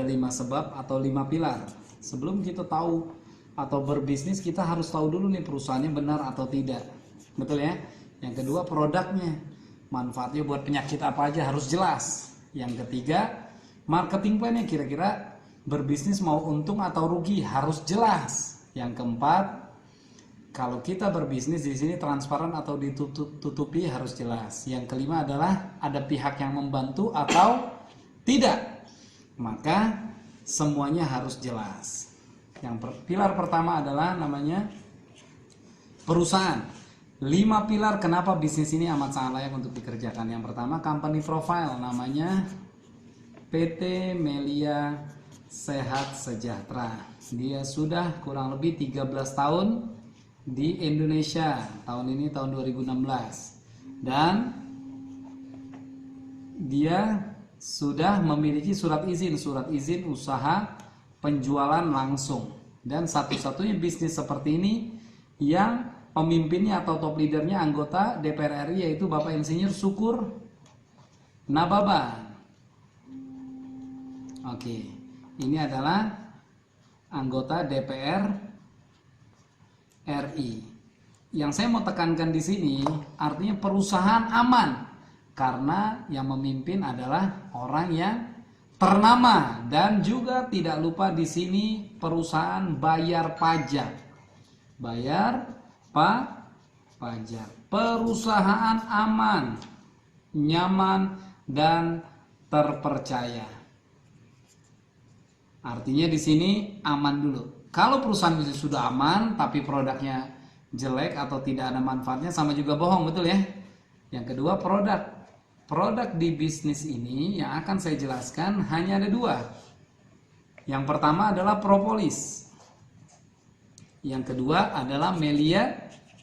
ada 5 sebab atau 5 pilar. Sebelum kita tahu atau berbisnis, kita harus tahu dulu nih perusahaannya benar atau tidak. Betul ya? Yang kedua, produknya. Manfaatnya buat penyakit apa aja harus jelas. Yang ketiga, marketing plan-nya, kira-kira berbisnis mau untung atau rugi harus jelas. Yang keempat, kalau kita berbisnis di sini transparan atau ditutupi harus jelas. Yang kelima adalah ada pihak yang membantu atau tidak. Maka semuanya harus jelas. Yang pilar pertama adalah namanya perusahaan. 5 pilar kenapa bisnis ini amat sangat layak untuk dikerjakan. Yang pertama, company profile, namanya PT Melia Sehat Sejahtera. Dia sudah kurang lebih 13 tahun di Indonesia. Tahun ini tahun 2016. Dan dia sudah memiliki surat izin usaha penjualan langsung. Dan satu-satunya bisnis seperti ini yang pemimpinnya atau top leadernya anggota DPR RI, yaitu Bapak Insinyur Syukur Nababan. Oke, ini adalah anggota DPR RI. Yang saya mau tekankan di sini artinya perusahaan aman karena yang memimpin adalah orang yang ternama, dan juga tidak lupa di sini perusahaan bayar pajak. Bayar pajak. Perusahaan aman, nyaman, dan terpercaya. Artinya di sini aman dulu. Kalau perusahaan bisnis sudah aman tapi produknya jelek atau tidak ada manfaatnya, sama juga bohong, betul ya? Yang kedua, produk. Produk di bisnis ini yang akan saya jelaskan hanya ada 2. Yang pertama adalah propolis. Yang kedua adalah Melia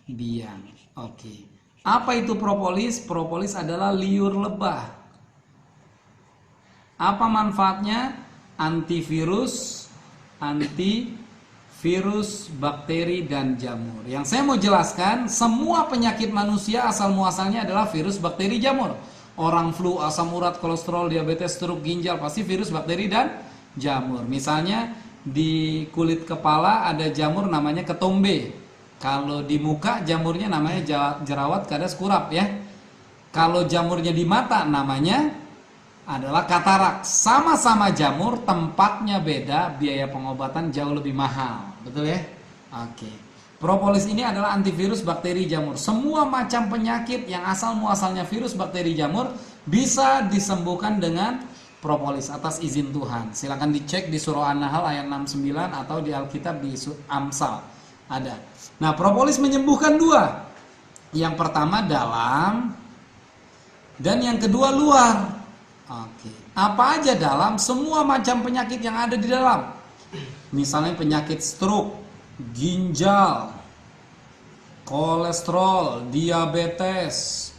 Biang. Oke. Apa itu propolis? Propolis adalah liur lebah. Apa manfaatnya? Antivirus, bakteri, dan jamur. Yang saya mau jelaskan, semua penyakit manusia asal muasalnya adalah virus, bakteri, jamur. Orang flu, asam urat, kolesterol, diabetes, stroke, ginjal, pasti virus, bakteri, dan jamur. Misalnya di kulit kepala ada jamur namanya ketombe. Kalau di muka jamurnya namanya jerawat kadas kurap ya. Kalau jamurnya di mata namanya adalah katarak. Sama-sama jamur, tempatnya beda, biaya pengobatan jauh lebih mahal. Betul ya? Oke. Propolis ini adalah antivirus, bakteri, jamur. Semua macam penyakit yang asal muasalnya virus, bakteri, jamur bisa disembuhkan dengan propolis atas izin Tuhan. Silakan dicek di surah An-Nahl ayat 69 atau di Alkitab di Amsal. Ada. Nah, propolis menyembuhkan 2. Yang pertama dalam, dan yang kedua luar. Oke. Apa aja dalam? Semua macam penyakit yang ada di dalam. Misalnya penyakit stroke, ginjal, kolesterol, diabetes,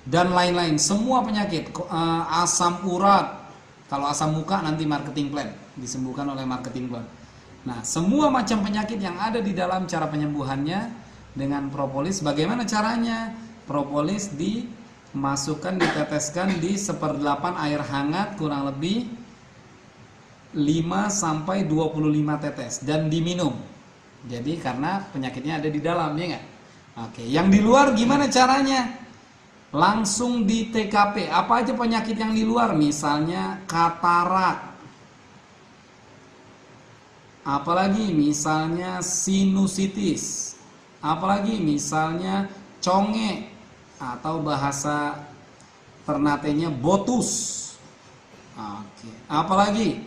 dan lain-lain. Semua penyakit, asam urat. Kalau asam muka nanti marketing plan, disembuhkan oleh marketing plan. Nah, semua macam penyakit yang ada di dalam, cara penyembuhannya dengan propolis. Bagaimana caranya? Propolis dimasukkan, diteteskan di 1/8 air hangat, kurang lebih 5-25 tetes, dan diminum. Jadi karena penyakitnya ada di dalam, ya nggak? Oke, yang di luar gimana caranya? Langsung di TKP. Apa aja penyakit yang di luar? Misalnya katarak. Apalagi misalnya sinusitis. Apalagi misalnya conge, atau bahasa Ternatenya botus. Oke. Apalagi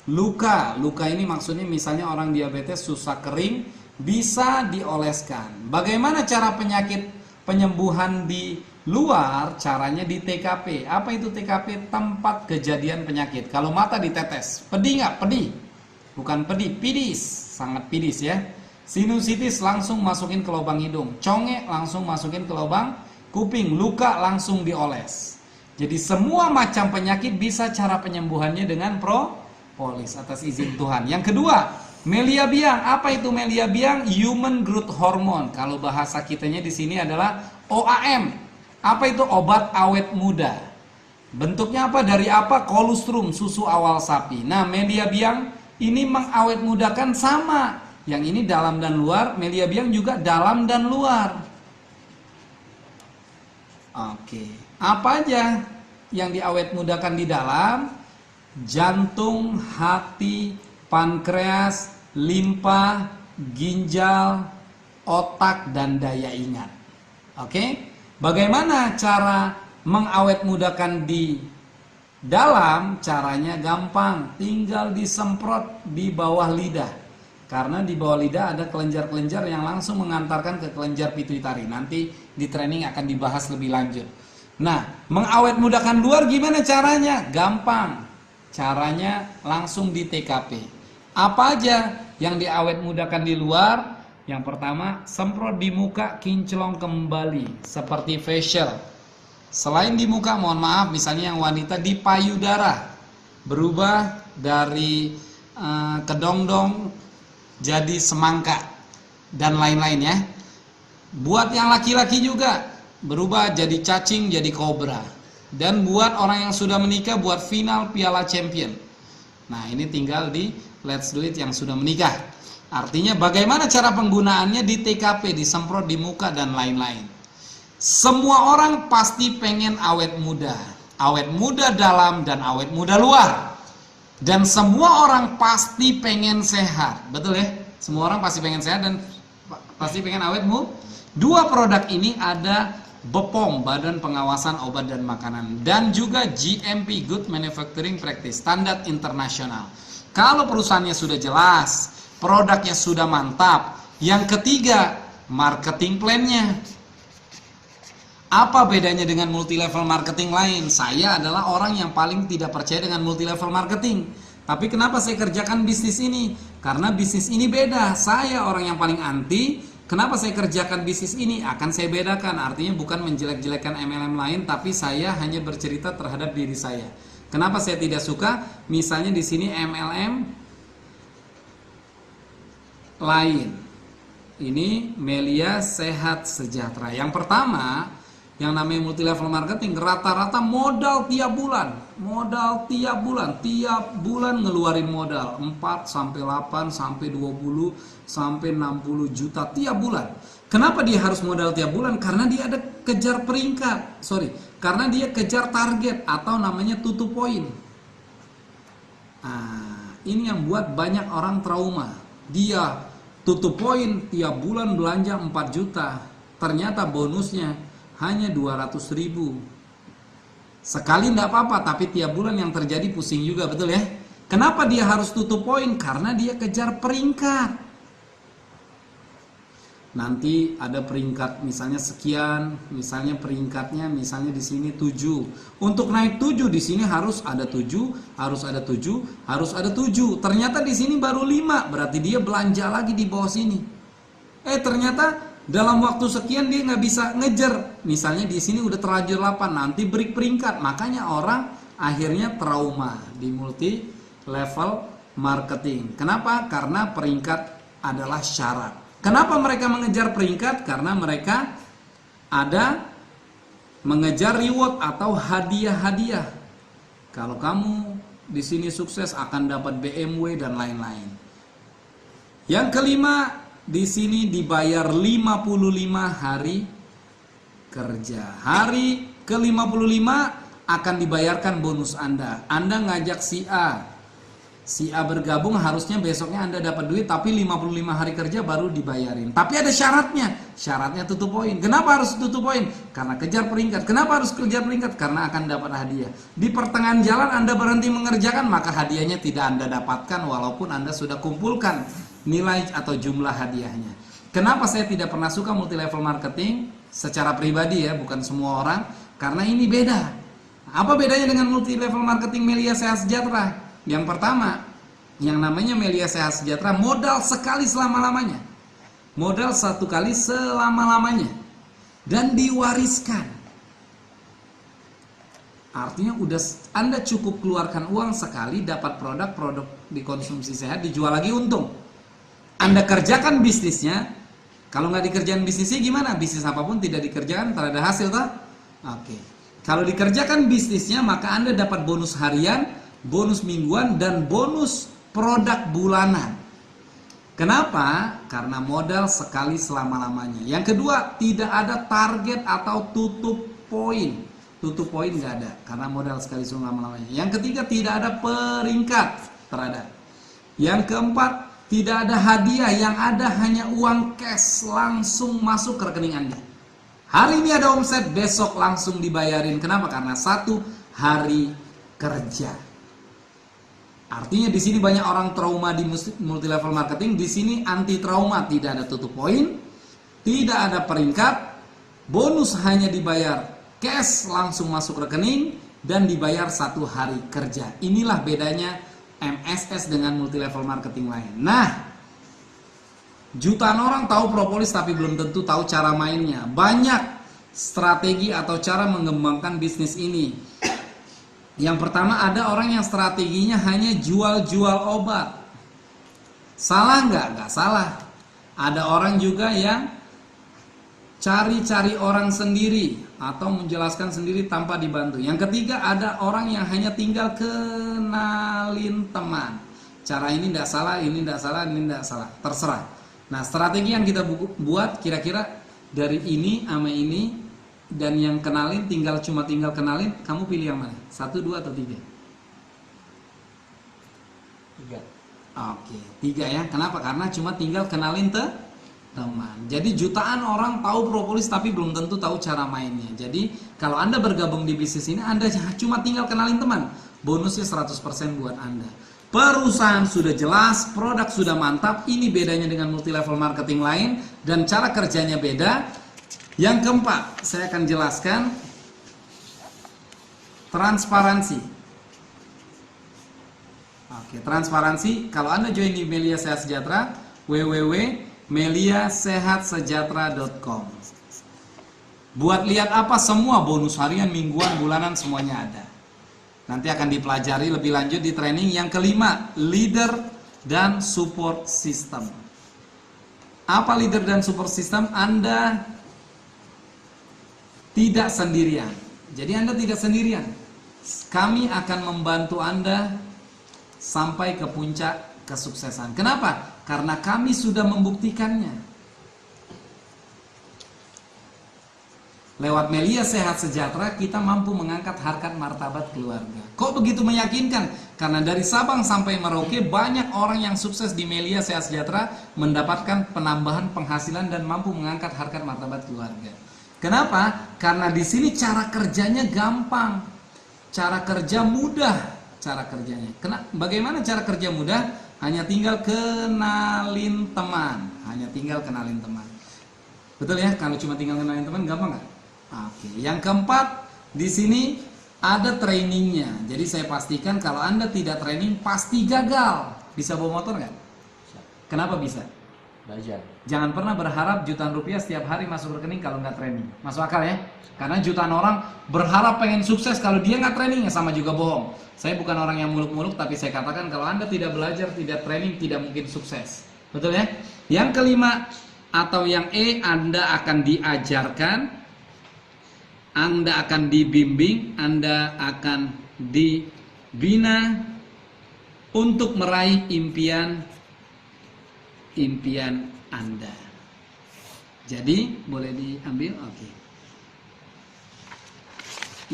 luka. Luka ini maksudnya misalnya orang diabetes susah kering, bisa dioleskan. Bagaimana cara penyembuhan di luar? Caranya di TKP. Apa itu TKP? Tempat kejadian penyakit. Kalau mata ditetes, pedih nggak? Pedih. Bukan pedih, pidis. Sangat pidis ya. Sinusitis langsung masukin ke lubang hidung. Conge langsung masukin ke lubang kuping. Luka langsung dioles. Jadi semua macam penyakit bisa cara penyembuhannya dengan propolis atas izin Tuhan. Yang kedua, Melia Biang. Apa itu Melia Biang? Human Growth Hormone. Kalau bahasa kitanya di sini adalah OAM. Apa itu? Obat awet muda. Bentuknya apa? Dari apa? Kolostrum, susu awal sapi. Nah, melia biang ini mengawet mudahkan sama. Yang ini dalam dan luar, melia biang juga dalam dan luar. Oke. Apa aja yang diawet mudahkan di dalam? Jantung, hati, pankreas, limpa, ginjal, otak, dan daya ingat. Oke? Bagaimana cara mengawet mudahkan di dalam? Caranya gampang, tinggal disemprot di bawah lidah. Karena di bawah lidah ada kelenjar-kelenjar yang langsung mengantarkan ke kelenjar pituitari. Nanti di training akan dibahas lebih lanjut. Nah, mengawet mudahkan luar gimana caranya? Gampang. Caranya langsung di TKP. Apa aja yang diawet mudahkan di luar? Yang pertama, semprot di muka kinclong kembali seperti facial. Selain di muka, mohon maaf, misalnya yang wanita di payudara, berubah dari kedongdong jadi semangka dan lain-lain ya. Buat yang laki-laki juga berubah jadi cacing jadi kobra. Dan buat orang yang sudah menikah, buat final Piala Champion. Nah, ini tinggal di Let's Do It yang sudah menikah. Artinya bagaimana cara penggunaannya di TKP, disemprot di muka dan lain-lain. Semua orang pasti pengen awet muda. Awet muda dalam dan awet muda luar. Dan semua orang pasti pengen sehat. Betul ya? Semua orang pasti pengen sehat dan pasti pengen awet muda. Dua produk ini ada BPOM, Badan Pengawasan Obat dan Makanan. Dan juga GMP, Good Manufacturing Practice, standar internasional. Kalau perusahaannya sudah jelas, produknya sudah mantap. Yang ketiga, marketing plan-nya. Apa bedanya dengan multi level marketing lain? Saya adalah orang yang paling tidak percaya dengan multi level marketing. Tapi kenapa saya kerjakan bisnis ini? Karena bisnis ini beda. Saya orang yang paling anti. Kenapa saya kerjakan bisnis ini? Akan saya bedakan. Artinya bukan menjelek-jelekan MLM lain, tapi saya hanya bercerita terhadap diri saya. Kenapa saya tidak suka? Misalnya di sini MLM lain. Ini Melia Sehat Sejahtera. Yang pertama, yang namanya multi level marketing, rata-rata modal tiap bulan. Tiap bulan ngeluarin modal 4 sampai 8 sampai 20 sampai 60 juta tiap bulan. Kenapa dia harus modal tiap bulan? Karena dia ada kejar peringkat. Karena dia kejar target atau namanya tutup poin. Nah, ini yang buat banyak orang trauma. Dia tutup poin tiap bulan belanja 4 juta. Ternyata bonusnya hanya 200.000. Sekali tidak apa-apa, tapi tiap bulan yang terjadi pusing juga, betul ya? Kenapa dia harus tutup poin? Karena dia kejar peringkat. Nanti ada peringkat misalnya sekian, misalnya peringkatnya misalnya di sini 7. Untuk naik 7 di sini harus ada 7, harus ada 7, harus ada 7. Ternyata di sini baru 5, berarti dia belanja lagi di bawah sini. Ternyata dalam waktu sekian dia nggak bisa ngejar. Misalnya di sini udah terlanjur 8, nanti break peringkat. Makanya orang akhirnya trauma di multi level marketing. Kenapa? Karena peringkat adalah syarat. Kenapa mereka mengejar peringkat? Karena mereka ada mengejar reward atau hadiah-hadiah. Kalau kamu di sini sukses akan dapat BMW dan lain-lain. Yang kelima, di sini dibayar 55 hari kerja. Hari ke-55 akan dibayarkan bonus Anda. Anda ngajak si A bergabung, harusnya besoknya Anda dapat duit, tapi 55 hari kerja baru dibayarin. Tapi ada syaratnya. Syaratnya tutup poin. Kenapa harus tutup poin? Karena kejar peringkat. Kenapa harus kejar peringkat? Karena akan dapat hadiah. Di pertengahan jalan Anda berhenti mengerjakan, maka hadiahnya tidak Anda dapatkan walaupun Anda sudah kumpulkan nilai atau jumlah hadiahnya. Kenapa saya tidak pernah suka multi level marketing? Secara pribadi ya, bukan semua orang. Karena ini beda. Apa bedanya dengan multi level marketing Melia Sehat Sejahtera? Yang pertama, yang namanya Melia Sehat Sejahtera modal sekali selama-lamanya. Modal satu kali selama-lamanya. Dan diwariskan. Artinya udah Anda cukup keluarkan uang sekali, dapat produk dikonsumsi sehat, dijual lagi untung. Anda kerjakan bisnisnya. Kalau nggak dikerjakan bisnisnya gimana? Bisnis apapun tidak dikerjakan tak ada hasil toh? Oke. Kalau dikerjakan bisnisnya, maka Anda dapat bonus harian, bonus mingguan, dan bonus produk bulanan. Kenapa? Karena modal sekali selama-lamanya. Yang kedua, tidak ada target atau tutup poin. Tutup poin nggak ada, karena modal sekali selama-lamanya. Yang ketiga, tidak ada peringkat terhadap. Yang keempat, tidak ada hadiah, yang ada hanya uang cash langsung masuk ke rekening Anda. Hari ini ada omset, besok langsung dibayarin. Kenapa? Karena 1 hari kerja. Artinya di sini banyak orang trauma di multi level marketing. Di sini anti trauma, tidak ada tutup poin, tidak ada peringkat, bonus hanya dibayar cash langsung masuk rekening dan dibayar 1 hari kerja. Inilah bedanya MSS dengan multi level marketing lain. Nah, jutaan orang tahu propolis tapi belum tentu tahu cara mainnya. Banyak strategi atau cara mengembangkan bisnis ini. Yang pertama, ada orang yang strateginya hanya jual-jual obat. Salah nggak? Nggak salah. Ada orang juga yang cari-cari orang sendiri atau menjelaskan sendiri tanpa dibantu. Yang ketiga, ada orang yang hanya tinggal kenalin teman. Cara ini nggak salah, ini nggak salah, ini nggak salah. Terserah. Nah, strategi yang kita buat kira-kira dari ini sama ini, dan yang kenalin cuma tinggal kenalin, kamu pilih yang mana? 1, 2, atau 3? 3. Oke, 3 ya. Kenapa? Karena cuma tinggal kenalin teman. Jadi jutaan orang tahu propolis tapi belum tentu tahu cara mainnya. Jadi kalau Anda bergabung di bisnis ini, Anda cuma tinggal kenalin teman. Bonusnya 100% buat Anda. Perusahaan sudah jelas, produk sudah mantap. Ini bedanya dengan multi level marketing lain dan cara kerjanya beda. Yang keempat, saya akan jelaskan transparansi. Oke, transparansi. Kalau Anda join di Melia Sehat Sejahtera, www.meliasehatsejahtera.com. Buat lihat apa? Semua bonus harian, mingguan, bulanan, semuanya ada. Nanti akan dipelajari lebih lanjut di training. Yang kelima, leader dan support system. Apa leader dan support system? Anda tidak sendirian. Jadi Anda tidak sendirian. Kami akan membantu Anda sampai ke puncak kesuksesan. Kenapa? Karena kami sudah membuktikannya. Lewat Melia Sehat Sejahtera, kita mampu mengangkat harkat martabat keluarga. Kok begitu meyakinkan? Karena dari Sabang sampai Merauke, banyak orang yang sukses di Melia Sehat Sejahtera mendapatkan penambahan penghasilan dan mampu mengangkat harkat martabat keluarga. Kenapa? Karena di sini cara kerjanya gampang. Cara kerja mudah. Cara kerjanya. Bagaimana cara kerja mudah? Hanya tinggal kenalin teman. Hanya tinggal kenalin teman. Betul ya? Kalau cuma tinggal kenalin teman, gampang nggak? Oke, yang keempat, di sini ada trainingnya. Jadi saya pastikan kalau Anda tidak training pasti gagal. Bisa bawa motor nggak? Kenapa bisa? Belajar. Jangan pernah berharap jutaan rupiah setiap hari masuk rekening kalau nggak training. Masuk akal ya? Karena jutaan orang berharap pengen sukses kalau dia nggak training, ya sama juga bohong. Saya bukan orang yang muluk-muluk, tapi saya katakan kalau Anda tidak belajar, tidak training, tidak mungkin sukses. Betul ya? Yang kelima atau yang E, Anda akan diajarkan, Anda akan dibimbing, Anda akan dibina untuk meraih impian Anda. Jadi boleh diambil, oke.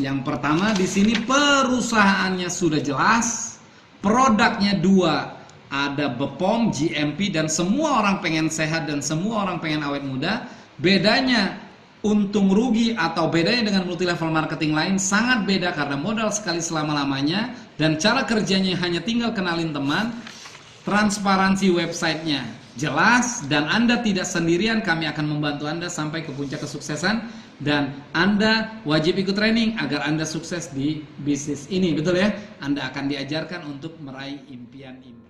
Yang pertama di sini perusahaannya sudah jelas, produknya 2, ada BPOM, GMP, dan semua orang pengen sehat dan semua orang pengen awet muda. Bedanya untung rugi atau bedanya dengan multi level marketing lain sangat beda karena modal sekali selama-lamanya dan cara kerjanya hanya tinggal kenalin teman. Transparansi websitenya jelas dan Anda tidak sendirian, kami akan membantu Anda sampai ke puncak kesuksesan dan Anda wajib ikut training agar Anda sukses di bisnis ini, betul ya? Anda akan diajarkan untuk meraih impian-impian.